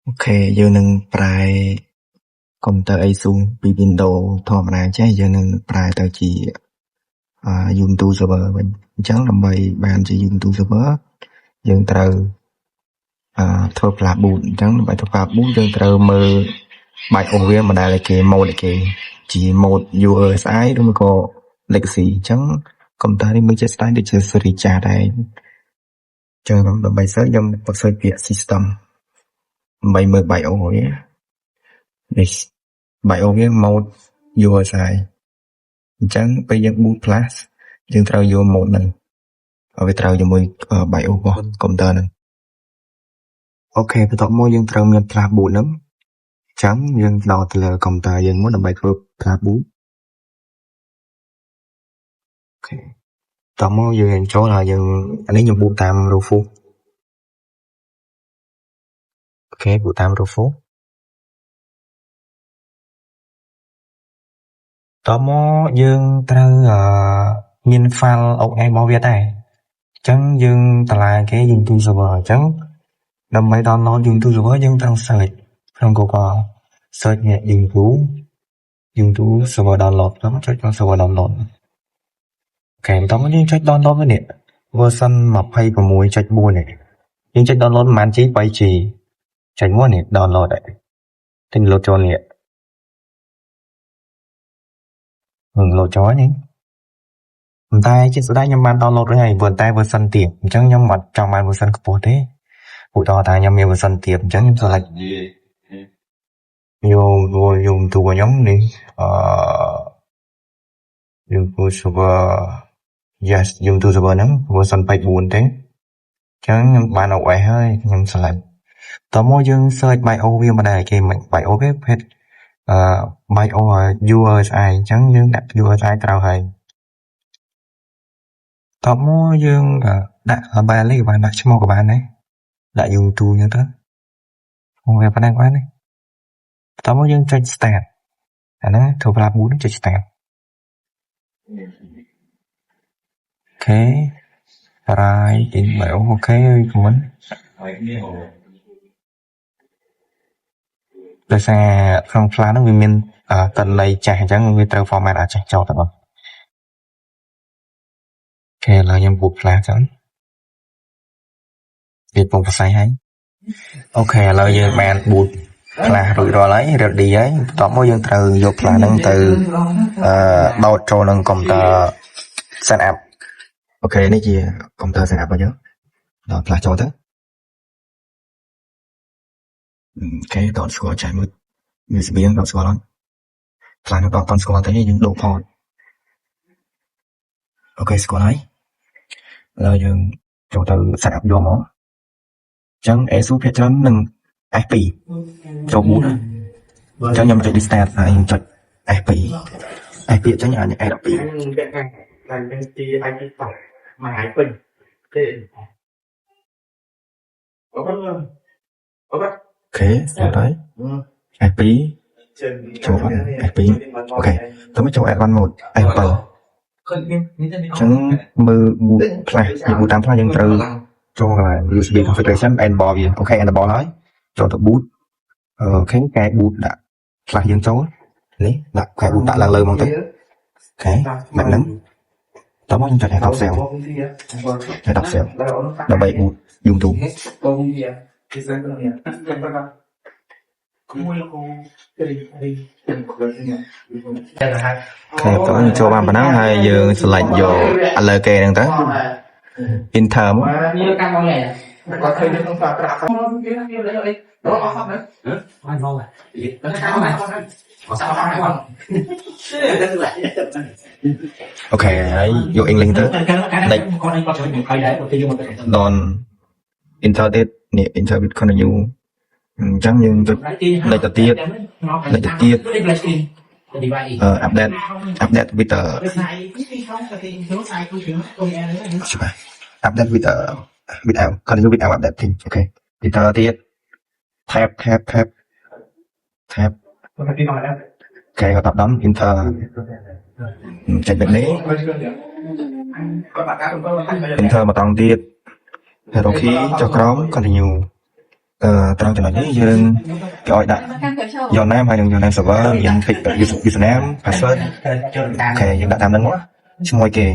Ok, giờ nâng prai computer Asusពី Windows ធម្មតាចេះយើងនឹងប្រែទៅជាYouTube server វិញអញ្ចឹងដើម្បីបានជា YouTube server យើងត្រូវធ្វើ flash boot អញ្ចឹងដើម្បីធ្វើ flash boot យើងត្រូវមើល BIOS វា model គេ mode គេជា mode UEFI ឬមួយក៏ legacy អញ្ចឹង computer នេះមានជា style ដូចជា series ចាស់ដែរអញ្ចឹងដើម្បី search ខ្ញុំបិទ search ពាក្យ system ដើម្បីមើល BIOS វានេះ BIOS វា mode UEFI អញ្ចឹងពេលយើង boot flash យើងត្រូវយក mode ហ្នឹងឲ្យវាត្រូវជាមួយ BIOS របស់ computer ហ្នឹងអូខេបន្ទាប់មកយើងត្រូវមាន flash boot ហ្នឹងអញ្ចឹងយើងដោតទៅលើ computer យើងមុនដើម្បីធ្វើ flash boot អូខេបន្ទាប់មកយើងចូលហើយយើងអានេះខ្ញុំ boot តាម Rufus អូខេ boot តាម Rufus តមកយើងត្រូវមាន file OS របស់វាដែរអញ្ចឹងយើងតម្លើងគេ YouTube server អញ្ចឹងដើម្បី download YouTube server យើងត្រូវ search ក្នុង Google search នេះ YouTube server download ខ្ញុំចុចក្នុង server download អូខេបន្ទាប់មកយើងចុច download នេះ version 26.4 នេះយើងចុច download ប្រហែល G 3G ចុចមកនេះ download ដែរទិញ load ចូលនេះload ចូលនេះតែជាក់ស្ដែងខ្ញុំបាន download រួចហើយតែ version ទាបអញ្ចឹងខ្ញុំអត់ចង់បាន version ខ្ពស់ទេឧទាហរណ៍ថាខ្ញុំមាន version ទាបអញ្ចឹងខ្ញុំ select យកទូខ្ញុំនេះYouTube server yes YouTube server ហ្នឹង version 24ទេអញ្ចឹងខ្ញុំបាន OS ហើយខ្ញុំ select តមកយើង search BIOS វាមកដែរគេ BIOS វា page BIOS UEFI អញ្ចឹងយើងដាក់ UEFI ត្រូវហើយតមកយើងដាក់បែរនេះក៏បានដាក់ឈ្មោះក៏បានដែរដាក់ YouTube អញ្ចឹងទៅវាប៉ុណ្ណឹងបានទេតមកយើងចុច start អាហ្នឹងធ្វើ flash boot ចុច start អូខេ right in BIOS អូខេមុនដោយសារក្នុង flash ហ្នឹងវាមានតន័យចាស់អញ្ចឹងវាត្រូវ format អាចចេះចោលទៅបងអូខេឥឡូវខ្ញុំ boot flash ចឹងវាពងផ្សាយហើយអូខេឥឡូវយើងបាន boot flash រួចរាល់ហើយ ready ហើយបន្ទាប់មកយើងត្រូវយក flash ហ្នឹងទៅដោតចូលនឹង computer set up អូខេនេះជា computer set up របស់យើងដោត flash ចូលទៅអូខេដោតស្គាល់ចាស់មួយ USB ហ្នឹងដោតស្គាល់អត់ flash ហ្នឹងដោតតស្គាល់ទេយើងដូរ port អូខេស្គាល់ហើយឥឡូវយើងចូលទៅ set up យកមកអញ្ចឹង ASUS ភាគច្រើននឹង F2 ចូល boot អញ្ចឹងខ្ញុំចុច restart ហើយខ្ញុំចុច F2 F2 អញ្ចឹងអាច F12 lại bên kia anh đi tập mà hải bình thế có bắt ok rồi đấy F2 ចូល F2 ok ទៅមកចូល F1 1 F7 ចឹងមើល boot flash យើង boot តាម flash យើងត្រូវចូលកន្លែង USB configuration enable វាអូខេ enable ហើយចូលទៅ boot អូខេកែ boot ដាក់ flash យើងចូលនេះដាក់កែ boot ដាក់ឡើងលើមកទៅអូខេបែបហ្នឹងតោះមកខ្ញុំចុច F10 cell ដើម្បី boot YouTube ខេតោះចូលបានប៉ុណ្ណឹងហើយយើង select យក alert គេហ្នឹងទៅ enter មកcó thời gian không phải trả không đó có không đấy anh ngon à có sao không ngon អូខេហើយយក English ទៅ Don enter ទៀតនេះ enter with continue អញ្ចឹងយើងចុចលេខទៅទៀតupdate with update without continue without updating អូខេ enter ទៀត tab គេក៏តប enter ចុចបែបនេះ enter ម្ដងទៀត hero key ចុចក្រោម continue ត្រង់ចំណុចនេះយើងគេឲ្យដាក់យកណាមហើយនឹងយកណាម server មាន username password អូខេយើងដាក់តាមហ្នឹងមកឈ្មោះគេ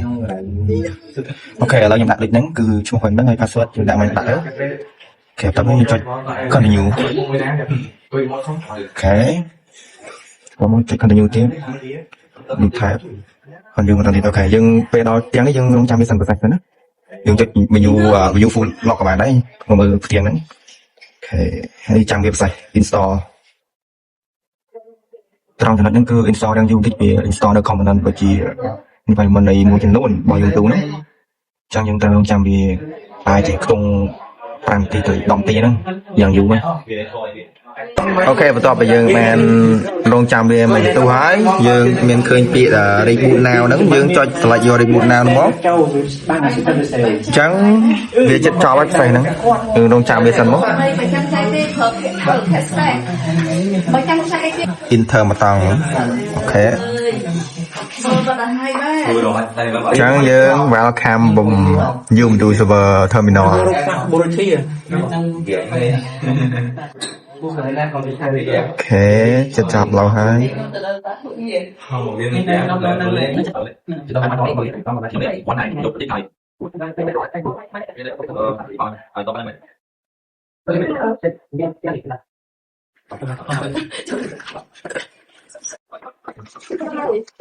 អូខេឥឡូវខ្ញុំដាក់លេខហ្នឹងគឺឈ្មោះហ្នឹងហើយ password យើងដាក់មកដាក់ទៅអូខេតោះខ្ញុំចុច continue អូខេខ្ញុំចុច continue ទៀតនេះថែបcòn dương còn ok dương về đó tiếng đấy dương trong cái sân sạch nữa dương cho menu full lock các bạn đấy mà tiếng đấy ok hay trang web sạch install trong trường hợp những cứ install đang dùng thích về install được component bởi chỉ như vậy mình này một chân nốt bao nhiêu túi đấy trong những trang trang về ai chỉ không bằng thì từ đồng tiền đó dạng dùng ấy ok បន្ទាប់ពីយើងបានរងចាំវាមួយទៅហើយយើងមានឃើញពាក្យ reboot now ហ្នឹងយើងចុច select យក reboot now ហ្នឹងមកអញ្ចឹងវាចិត្តចប់ហើយផ្សេងហ្នឹងយើងរងចាំវាសិនមក enter មកតង់អូខេអញ្ចឹងយើង welcome បំ Ubuntu server terminal โอเคจะจับเราให้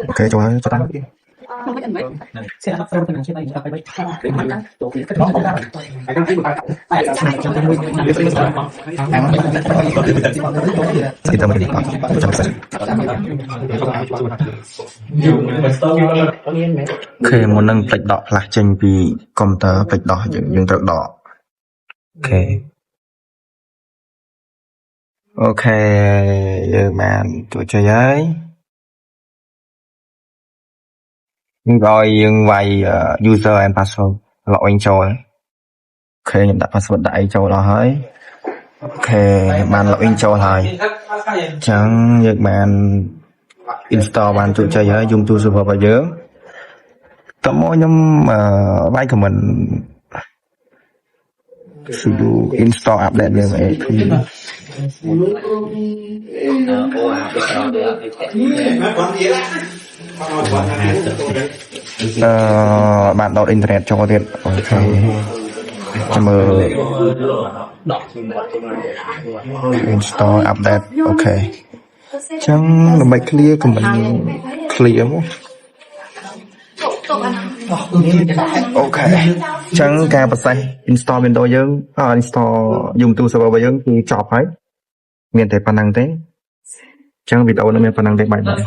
โอเคจังหวะจะตั้งkita mau di macam saja. Oke, mau nâng plek dot lah chênh vì komputer plek dotយើងត្រូវដកអូខេអូខេយើងបានជួយចុចហើយrồi យើងវាយ user and password login ចូលអូខេខ្ញុំដាក់ password ដាក់អីចូលដល់ហើយអូខេបាន login ចូលហើយអញ្ចឹងយើងបាន install បានជោគជ័យហើយ Ubuntu server របស់យើងតោះមកខ្ញុំវាយ comment sudo install update យើងអីបានដោតអ៊ីនធឺណិតចូលទៀតអូខេចាំមើល install update អូខេអញ្ចឹងដើម្បី clear comment clear មកអូខេអញ្ចឹងការប្រសេស install Windows យើង install Ubuntu server របស់យើងគឺចប់ហើយមានតែប៉ុណ្្នឹងទេអញ្ចឹងវីដេអូនេះមានប៉ុណ្្នឹងទេបាយបាយ